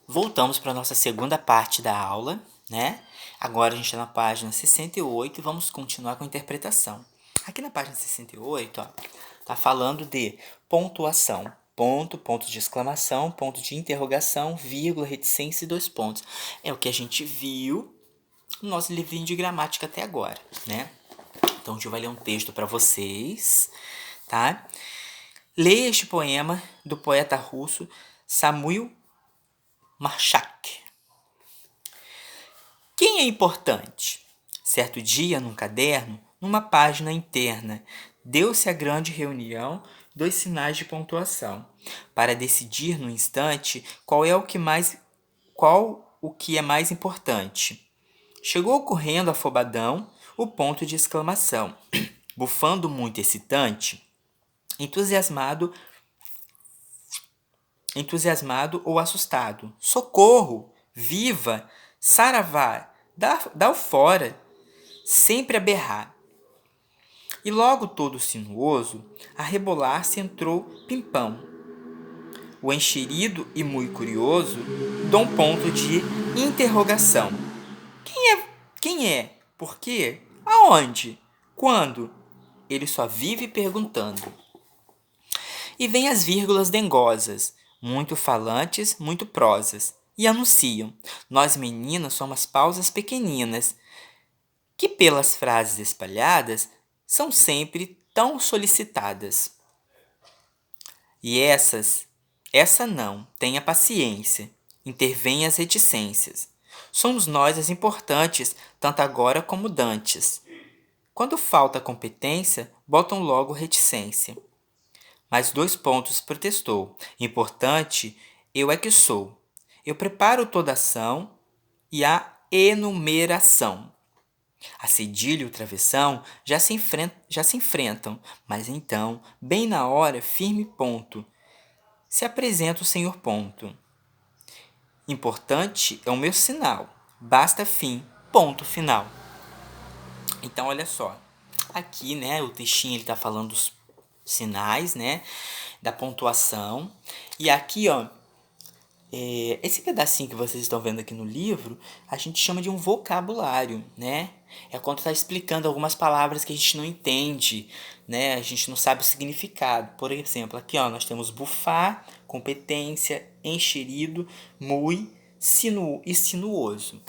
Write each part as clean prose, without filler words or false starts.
Voltamos para a nossa segunda parte da aula, né? Agora a gente está na página 68 e vamos continuar com a interpretação. Aqui na página 68, ó, tá falando de pontuação. Ponto, ponto de exclamação, ponto de interrogação, vírgula, reticência e dois pontos. É o que a gente viu no nosso livrinho de gramática até agora, né? Então, a gente vai ler um texto para vocês, tá? Leia este poema do poeta russo Samuil Marshak. Quem é importante? Certo dia, num caderno, numa página interna, deu-se a grande reunião dos sinais de pontuação, para decidir no instante qual o que é mais importante. Chegou correndo afobadão o ponto de exclamação, bufando muito excitante, entusiasmado ou assustado. Socorro! Viva! Saravá! Dá o fora! Sempre a berrar. E logo todo sinuoso, a rebolar-se entrou Pimpão. O enxerido e muito curioso, dá um ponto de interrogação. Quem é? Quem é? Por quê? Aonde? Quando? Ele só vive perguntando. E vem as vírgulas dengosas, muito falantes, muito prosas, e anunciam: nós meninas somos pausas pequeninas, que pelas frases espalhadas são sempre tão solicitadas. E essa não, tenha paciência, intervém as reticências. Somos nós as importantes, tanto agora como dantes. Quando falta competência, botam logo reticência. Mas dois pontos protestou. Importante, eu é que sou. Eu preparo toda ação e a enumeração. A cedilha e o travessão já se enfrentam, mas então, bem na hora, firme ponto, se apresenta o senhor ponto. Importante é o meu sinal. Basta fim, ponto final. Então, olha só. Aqui, né, o textinho ele tá falando dos sinais, né, da pontuação. E aqui, ó, esse pedacinho que vocês estão vendo aqui no livro, a gente chama de um vocabulário, né? É quando está explicando algumas palavras que a gente não entende, né? A gente não sabe o significado. Por exemplo, aqui ó, nós temos bufar, competência, enxerido, mui, e sinuoso,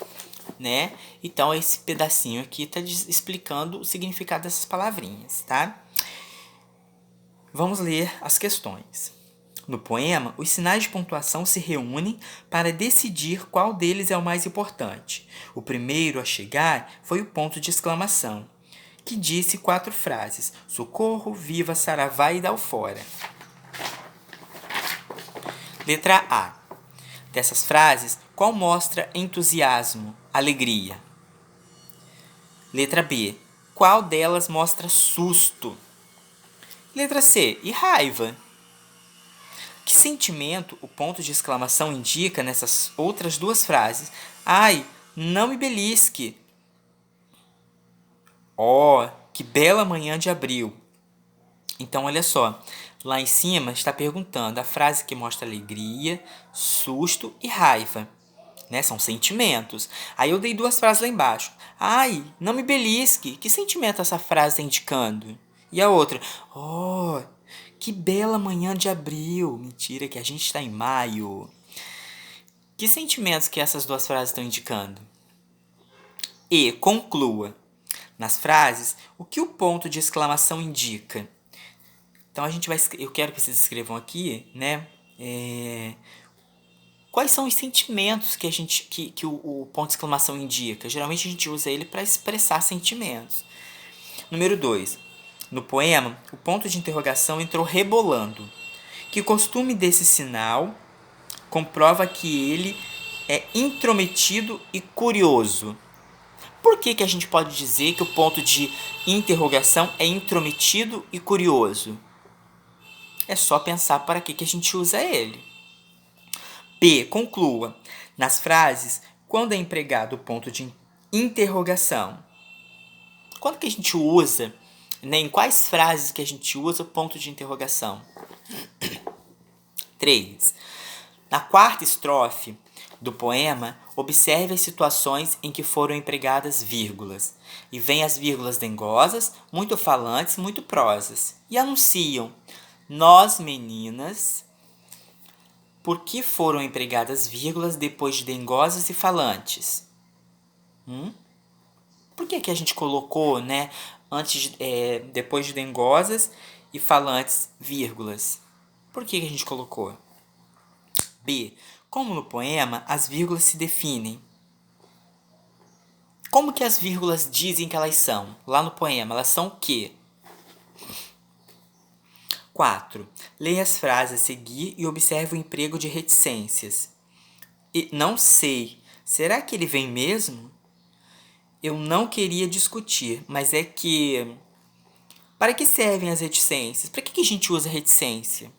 né? Então esse pedacinho aqui está explicando o significado dessas palavrinhas, tá? Vamos ler as questões. No poema, os sinais de pontuação se reúnem para decidir qual deles é o mais importante. O primeiro a chegar foi o ponto de exclamação, que disse 4 frases: socorro, viva, saravá e dá o fora. Letra A. Dessas frases, qual mostra entusiasmo, alegria? Letra B. Qual delas mostra susto? Letra C. E raiva? Que sentimento o ponto de exclamação indica nessas outras duas frases? Ai, não me belisque! Oh, que bela manhã de abril! Então, olha só. Lá em cima está perguntando a frase que mostra alegria, susto e raiva. Né? São sentimentos. Aí eu dei duas frases lá embaixo. Ai, não me belisque! Que sentimento essa frase está indicando? E a outra? Oh, que bela manhã de abril. Mentira, que a gente está em maio. Que sentimentos que essas duas frases estão indicando? E conclua. Nas frases, o que o ponto de exclamação indica? Então eu quero que vocês escrevam aqui, né? Quais são os sentimentos que o ponto de exclamação indica? Geralmente a gente usa ele para expressar sentimentos. Número 2. No poema, o ponto de interrogação entrou rebolando. Que costume desse sinal comprova que ele é intrometido e curioso. Por que a gente pode dizer que o ponto de interrogação é intrometido e curioso? É só pensar para que a gente usa ele. B. Conclua. Nas frases, quando é empregado o ponto de interrogação? Quando que a gente usa, né, em quais frases que a gente usa o ponto de interrogação? 3. Na quarta estrofe do poema, observe as situações em que foram empregadas vírgulas. E vem as vírgulas dengosas, muito falantes, muito prosas. E anunciam: nós, meninas. Por que foram empregadas vírgulas depois de dengosas e falantes? Por que a gente colocou, né, depois de dengosas e falantes, vírgulas? Por que a gente colocou? B. Como no poema, as vírgulas se definem. Como que as vírgulas dizem que elas são? Lá no poema, elas são o quê? 4. Leia as frases a seguir e observe o emprego de reticências. Não sei. Será que ele vem mesmo? Eu não queria discutir, mas é que... Para que servem as reticências? Para que a gente usa reticência?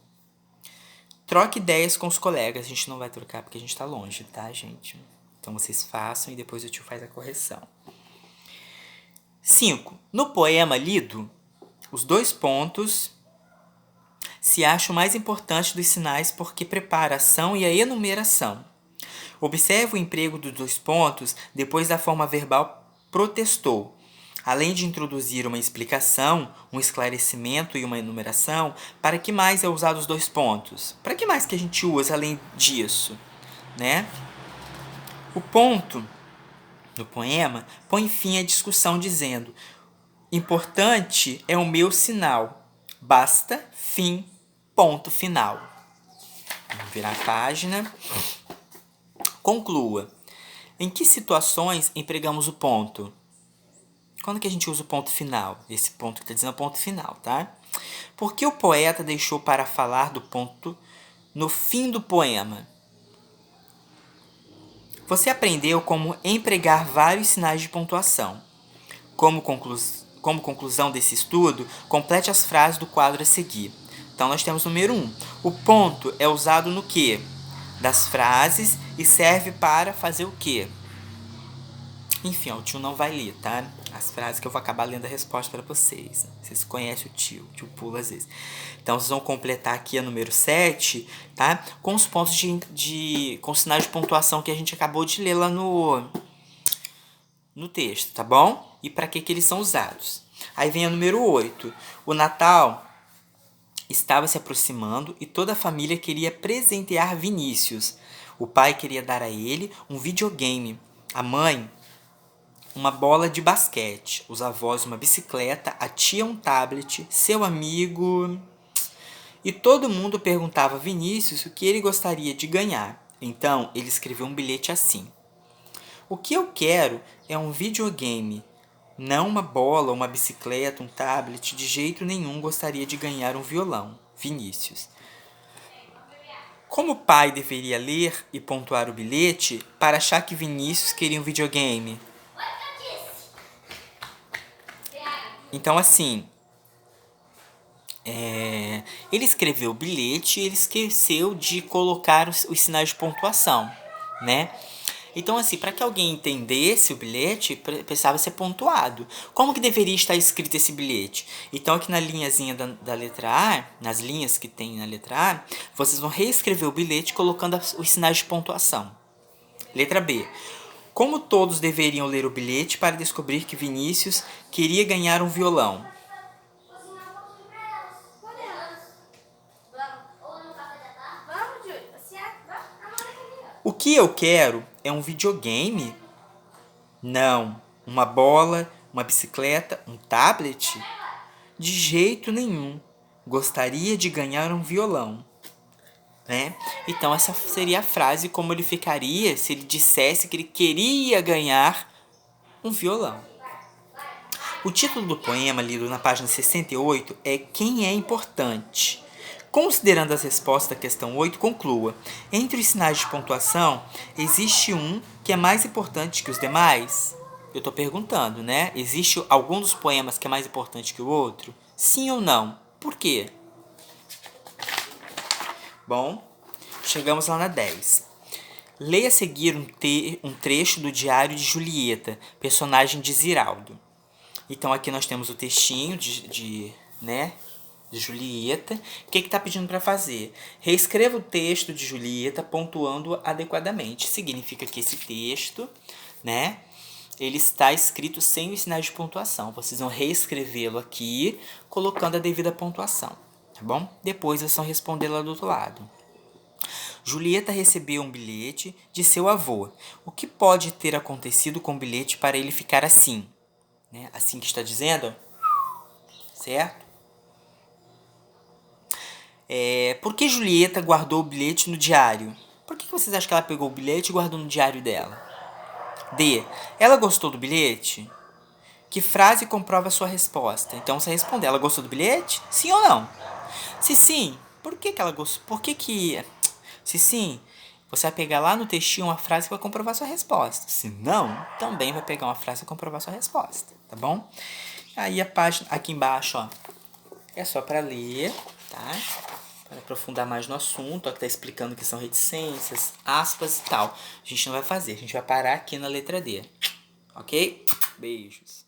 Troque ideias com os colegas. A gente não vai trocar porque a gente está longe, tá, gente? Então vocês façam e depois o tio faz a correção. 5. No poema lido, os 2 pontos se acham mais importantes dos sinais porque prepara a ação e a enumeração. Observe o emprego dos 2 pontos depois da forma verbal protestou. Além de introduzir uma explicação, um esclarecimento e uma enumeração, para que mais é usado os 2 pontos? Para que mais que a gente usa além disso? Né? O ponto no poema põe fim à discussão dizendo: importante é o meu sinal. Basta, fim, ponto final. Vamos virar a página. Conclua. Em que situações empregamos o ponto? Quando que a gente usa o ponto final? Esse ponto que está dizendo é o ponto final, tá? Por que o poeta deixou para falar do ponto no fim do poema? Você aprendeu como empregar vários sinais de pontuação. Como conclusão desse estudo, complete as frases do quadro a seguir. Então, nós temos o número 1. O ponto é usado no quê? Das frases e serve para fazer o quê? Enfim, ó, o tio não vai ler, tá? As frases que eu vou acabar lendo a resposta para vocês. Vocês conhecem o tio pula às vezes. Então, vocês vão completar aqui a número 7, tá? Com os pontos com os sinais de pontuação que a gente acabou de ler lá no texto, tá bom? E para que eles são usados. Aí vem a número 8. O Natal estava se aproximando e toda a família queria presentear Vinícius. O pai queria dar a ele um videogame. A mãe, uma bola de basquete. Os avós, uma bicicleta. A tia, um tablet. Seu amigo... E todo mundo perguntava a Vinícius o que ele gostaria de ganhar. Então, ele escreveu um bilhete assim: o que eu quero é um videogame, não uma bola, uma bicicleta, um tablet. De jeito nenhum gostaria de ganhar um violão. Vinícius. Como o pai deveria ler e pontuar o bilhete para achar que Vinícius queria um videogame? Então, assim, ele escreveu o bilhete e ele esqueceu de colocar os sinais de pontuação, né? Então, assim, para que alguém entendesse o bilhete, precisava ser pontuado. Como que deveria estar escrito esse bilhete? Então, aqui na linhazinha da letra A, nas linhas que tem na letra A, vocês vão reescrever o bilhete colocando os sinais de pontuação. Letra B. Como todos deveriam ler o bilhete para descobrir que Vinícius queria ganhar um violão? O que eu quero é um videogame? Não. Uma bola, uma bicicleta, um tablet? De jeito nenhum. Gostaria de ganhar um violão. Né? Então essa seria a frase como ele ficaria se ele dissesse que ele queria ganhar um violão. O título do poema, lido na página 68, é Quem é Importante? Considerando as respostas da questão 8, conclua. Entre os sinais de pontuação, existe um que é mais importante que os demais? Eu estou perguntando, né? Existe algum dos poemas que é mais importante que o outro? Sim ou não? Por quê? Bom, chegamos lá na 10. Leia a seguir um trecho do Diário de Julieta, personagem de Ziraldo. Então aqui nós temos o textinho né? de Julieta. O que está pedindo para fazer? Reescreva o texto de Julieta pontuando adequadamente. Significa que esse texto, né, ele está escrito sem os sinais de pontuação. Vocês vão reescrevê-lo aqui, colocando a devida pontuação, tá bom? Depois vocês vão responder lá do outro lado. Julieta recebeu um bilhete de seu avô. O que pode ter acontecido com o bilhete para ele ficar assim? Né? Assim que está dizendo, certo? Por que Julieta guardou o bilhete no diário? Por que vocês acham que ela pegou o bilhete e guardou no diário dela? D. Ela gostou do bilhete? Que frase comprova a sua resposta? Então você responder, ela gostou do bilhete? Sim ou não? Se sim, por que ela gostou? Por que... Se sim, você vai pegar lá no textinho uma frase que vai comprovar a sua resposta. Se não, também vai pegar uma frase que vai comprovar a sua resposta, tá bom? Aí a página aqui embaixo, ó, é só para ler, tá? Para aprofundar mais no assunto, ó, que tá explicando o que são reticências, aspas e tal. A gente não vai fazer, a gente vai parar aqui na letra D, ok? Beijos.